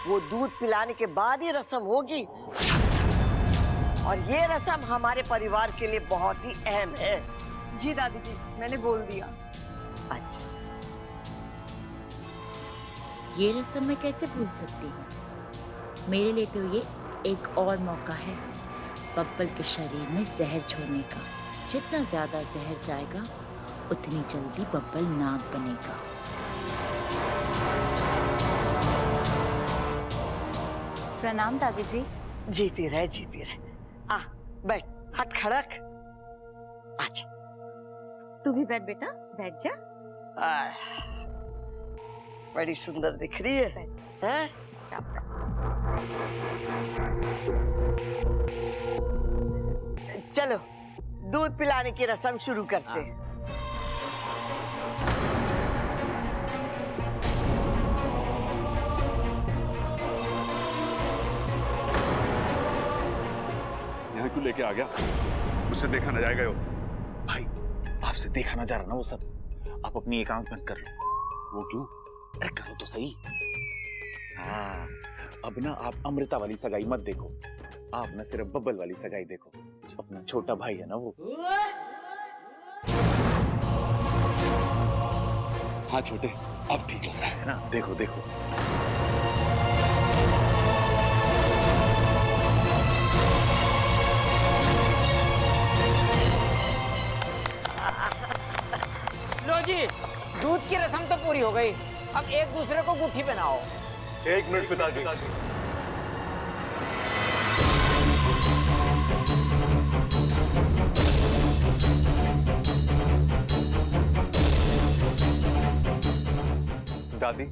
वो दूध पिलाने के बाद ही रस्म होगी। और ये रस्म हमारे परिवार के लिए बहुत ही अहम है। जी दादी जी, मैंने बोल दिया। अच्छा, ये रस्म मैं कैसे भूल सकती हूँ। मेरे लिए तो ये एक और मौका है बब्बल के शरीर में जहर छोड़ने का। जितना ज्यादा जहर जाएगा उतनी जल्दी बब्बल नाग बनेगा। प्रणाम दादी जी। जीती रहे, जीती रहे। आ बैठ, हाथ खड़क। अच्छा, तू भी बैठ बेटा, बैठ जा। बड़ी सुंदर दिख रही है, हैं? चलो दूध पिलाने की रस्म शुरू करते हैं। यहाँ क्यों लेके आ गया? मुझसे देखा ना जाएगा। भाई आपसे देखा ना जा रहा ना वो सब। आप अपनी एक आंख बंद कर लो। वो क्यों? अरे करो तो सही। हाँ, अब ना आप अमृता वाली सगाई मत देखो, आप ना सिर्फ बब्बल वाली सगाई देखो। अपना छोटा भाई है ना वो। हाँ छोटे, अब ठीक लग रहा है ना, देखो देखो। लो जी, दूध की रस्म तो पूरी हो गई। अब एक दूसरे को गुट्ठी पहनाओ। 1 मिनट पिताजी। दादी,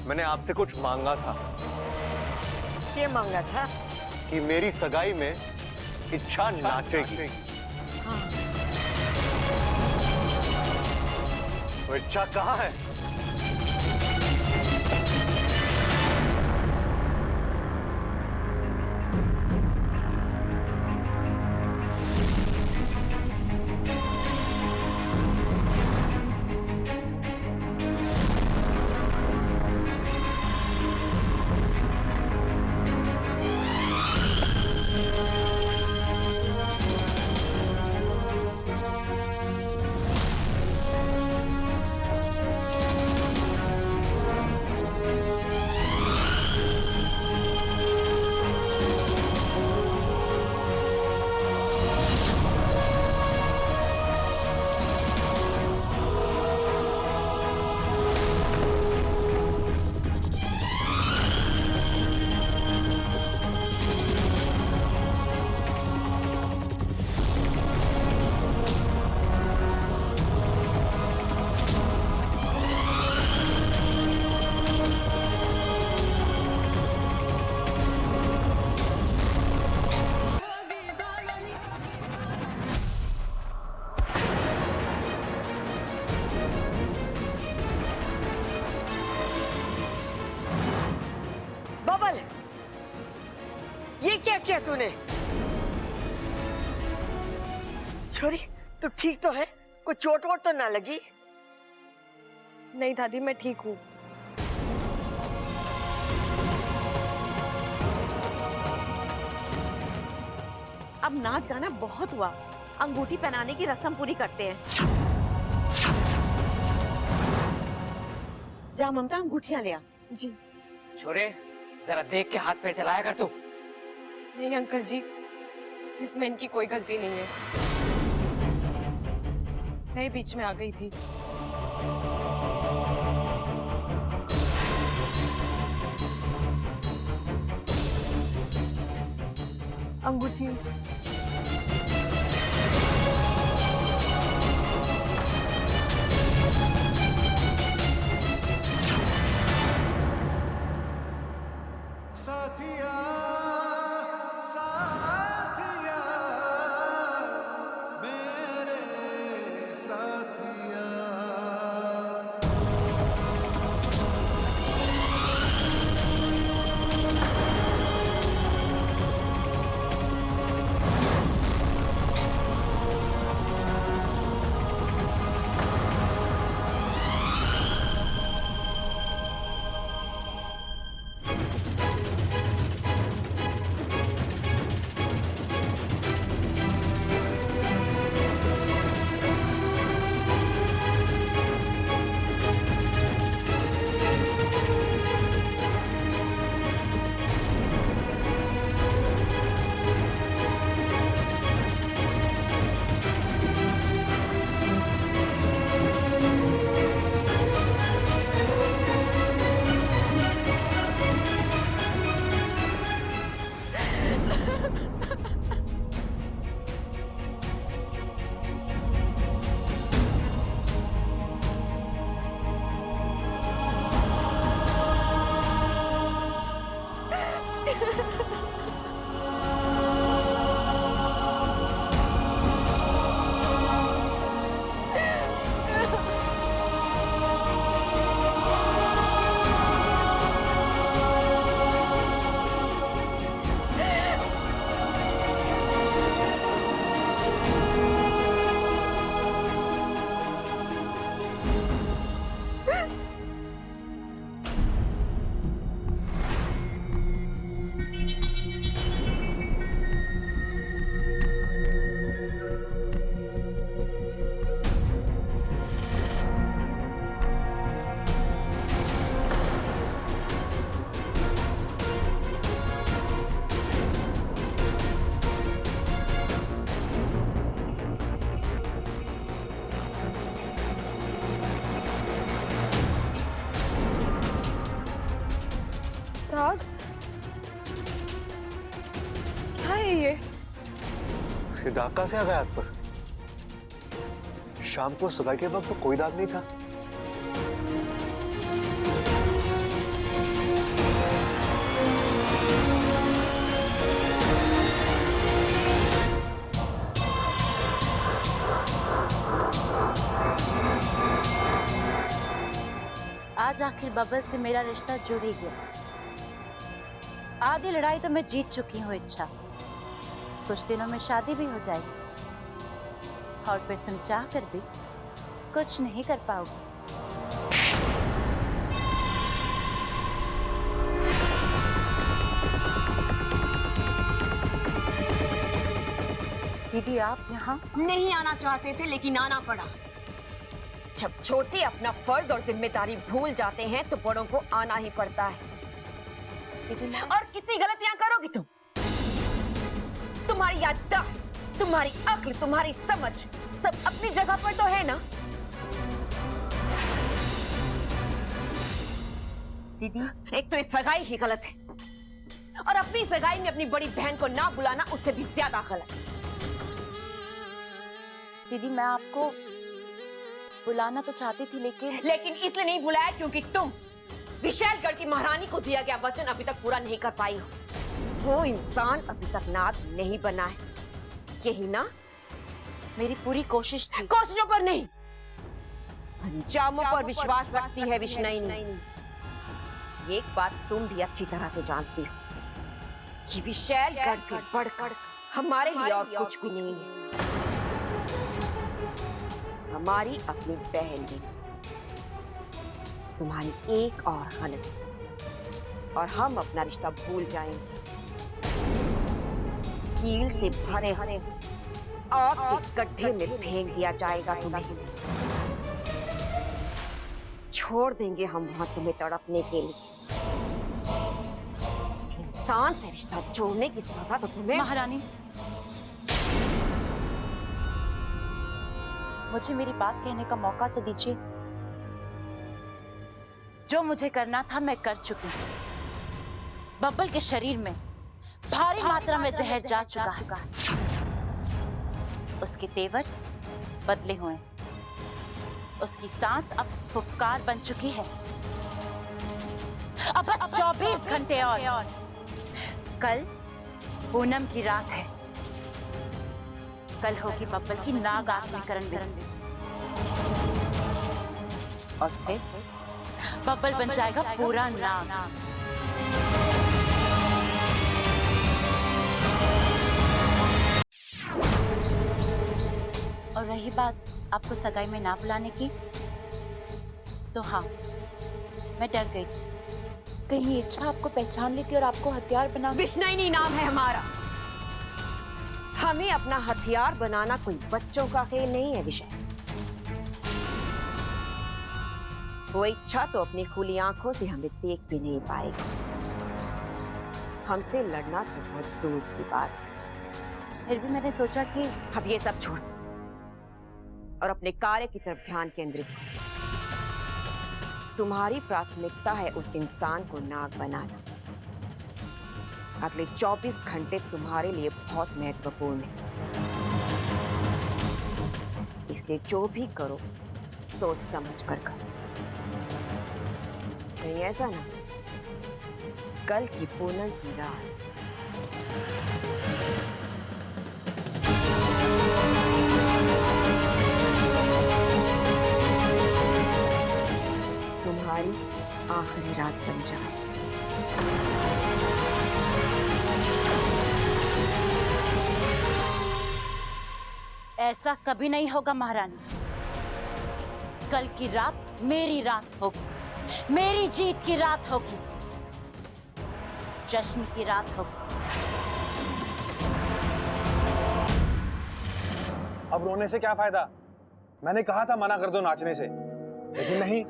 मैंने आपसे कुछ मांगा था। क्या मांगा था? कि मेरी सगाई में इच्छा नाचेगी। वो इच्छा कहाँ है? बबल, ये क्या किया तूने? छोरी, तू ठीक तो है? कोई चोट वोट तो ना लगी? नहीं दादी, मैं ठीक हूँ। अब नाच गाना बहुत हुआ, अंगूठी पहनाने की रस्म पूरी करते हैं। जा ममता, अंगूठियां ले आ। जी। छोरे, जरा देख के हाथ पैर चलाया कर तू। नहीं अंकल जी, इसमें इनकी कोई गलती नहीं है। मैं बीच में आ गई थी। अंगूठी। साथिया साथिया मेरे साथिया। नाग? क्या है ये? ये दाग कहाँ से आ गया हाथ पर? शाम को सगाई के वक्त तो कोई दाग नहीं था। आज आखिर बबल से मेरा रिश्ता जुड़ ही गया। आधी लड़ाई तो मैं जीत चुकी हूँ इच्छा। कुछ दिनों में शादी भी हो जाएगी और फिर तुम चाह कर भी कुछ नहीं कर पाओगे। दीदी आप यहाँ नहीं आना चाहते थे लेकिन आना पड़ा। जब छोटे अपना फर्ज और जिम्मेदारी भूल जाते हैं तो बड़ों को आना ही पड़ता है। और कितनी गलतियां करोगी तुम? तुम्हारी याददाश्त, तुम्हारी अक्ल, तुम्हारी समझ सब अपनी जगह पर तो है ना? दीदी एक तो ये सगाई ही गलत है और अपनी सगाई में अपनी बड़ी बहन को ना बुलाना उससे भी ज्यादा गलत। दीदी मैं आपको बुलाना तो चाहती थी लेकिन इसलिए नहीं बुलाया क्योंकि तुम विशालगढ़ की महारानी को दिया गया वचन अभी तक पूरा नहीं कर पाई हो। वो इंसान अभी तक नाग नहीं बना है, यही ना? मेरी पूरी कोशिश थी। कोशिशों पर नहीं, अंजामों पर विश्वास रखती है विष्णुनी। एक बात तुम भी अच्छी तरह से जानती हो कि विशालगढ़ से बढ़कर हमारे लिए और कुछ भी नहीं है। हमारी अपनी बहन भी तुम्हारी एक और गलती और हम अपना रिश्ता भूल जाएंगे। कील से भरे हरे आग के गड्ढे में फेंक दिया जाएगा तुम्हें। छोड़ देंगे हम वहां तुम्हें तड़पने के लिए। इंसान से रिश्ता जोड़ने की सजा तो तुम्हें। महारानी मुझे मेरी बात कहने का मौका तो दीजिए। जो मुझे करना था मैं कर चुकी हूँ। बब्बल के शरीर में भारी मात्रा में जहर जा चुका है। उसके तेवर बदले हुए हैं। उसकी सांस अब फुफकार बन चुकी है। अब बस 24 घंटे और। कल पूनम की रात है। कल होगी बब्बल की नाग आत्मीकरण विधि और फिर बब्बल बन जाएगा पूरा नाग। और रही बात आपको सगाई में ना बुलाने की, तो हाँ मैं डर गई कहीं इच्छा आपको पहचान लेती और आपको हथियार बना। विष्णुनी नाम है हमारा। हमें अपना हथियार बनाना कोई बच्चों का खेल नहीं है विषय। वो इच्छा तो अपनी खुली आंखों से हमें देख भी नहीं पाएगी। हमसे लड़ना तो बहुत दूर की बात। फिर भी मैंने सोचा कि अब ये सब छोड़ और अपने कार्य की तरफ ध्यान केंद्रित करो। तुम्हारी प्राथमिकता है उस इंसान को नाग बनाना। अगले 24 घंटे तुम्हारे लिए बहुत महत्वपूर्ण है, इसलिए जो भी करो सोच समझ कर करो। नहीं ऐसा ना कल की पूनम की रात तुम्हारी आखिरी रात बन जाए। ऐसा कभी नहीं होगा महारानी। कल की रात मेरी रात होगी, मेरी जीत की रात होगी, जश्न की रात होगी। अब रोने से क्या फायदा? मैंने कहा था मना कर दो नाचने से, लेकिन नहीं।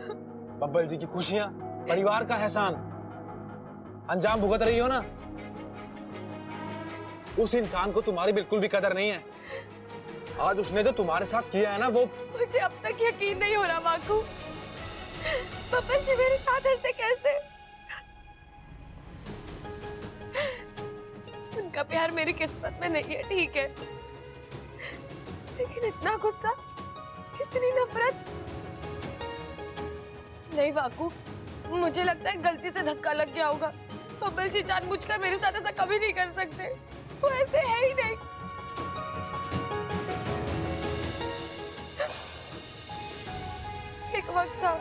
बब्बल जी की खुशियां, परिवार का एहसान अंजाम भुगत रही हो ना। उस इंसान को तुम्हारी बिल्कुल भी कदर नहीं है। आज उसने जो तुम्हारे साथ किया है ना, वो मुझे अब तक यकीन नहीं हो रहा बाकू। बब्बल जी मेरे साथ ऐसे कैसे? मेरी किस्मत में नहीं है, ठीक है, लेकिन इतना गुस्सा, इतनी नफरत नहीं वाकू। मुझे लगता है गलती से धक्का लग गया होगा। बब्बल जी जानबूझकर मेरे साथ ऐसा कभी नहीं कर सकते, वो ऐसे है ही नहीं। एक वक्त था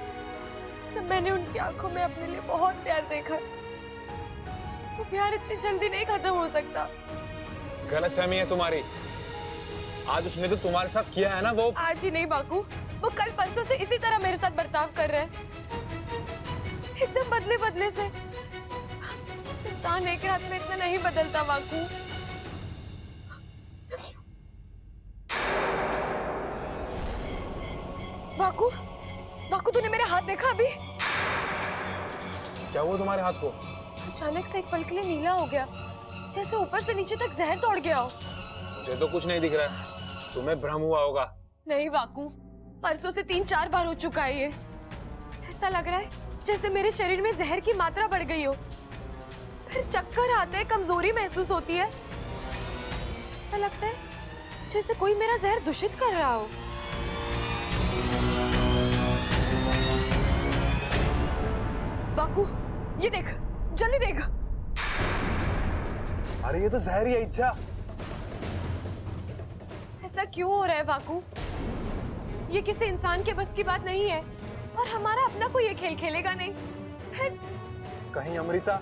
जब मैंने उनकी आंखों में अपने लिए बहुत प्यार देखा। वो प्यार इतनी जल्दी नहीं खत्म हो सकता। गलतफहमी है तुम्हारी। आज उसने तो तुम्हारे साथ किया है ना, वो आज ही नहीं बाकू, वो कल परसों से इसी तरह मेरे साथ बर्ताव कर रहे हैं, एकदम बदले बदले से। इंसान एक रात में इतना नहीं बदलता बाकू। बाकू, बाकू तूने मेरा हाथ देखा अभी? क्या हुआ तुम्हारे हाथ को? अचानक से एक पल के लिए नीला हो गया, जैसे ऊपर से नीचे तक जहर दौड़ गया हो। मुझे तो कुछ नहीं दिख रहा है, तुम्हें भ्रम हुआ होगा। नहीं वाकू, परसों से 3-4 बार हो चुका है ये। ऐसा लग रहा है जैसे मेरे शरीर में जहर की मात्रा बढ़ गई हो, फिर चक्कर आते हैं, कमजोरी महसूस होती है। ऐसा लगता है जैसे कोई मेरा जहर दूषित कर रहा हो। वाकू, ये देख, जल्दी देख। अरे ये तो जहर ही है इच्छा। ऐसा क्यों हो रहा है वाकू? ये किसी इंसान के बस की बात नहीं है, और हमारा अपना कोई ये खेल खेलेगा नहीं। फिर कहीं अमृता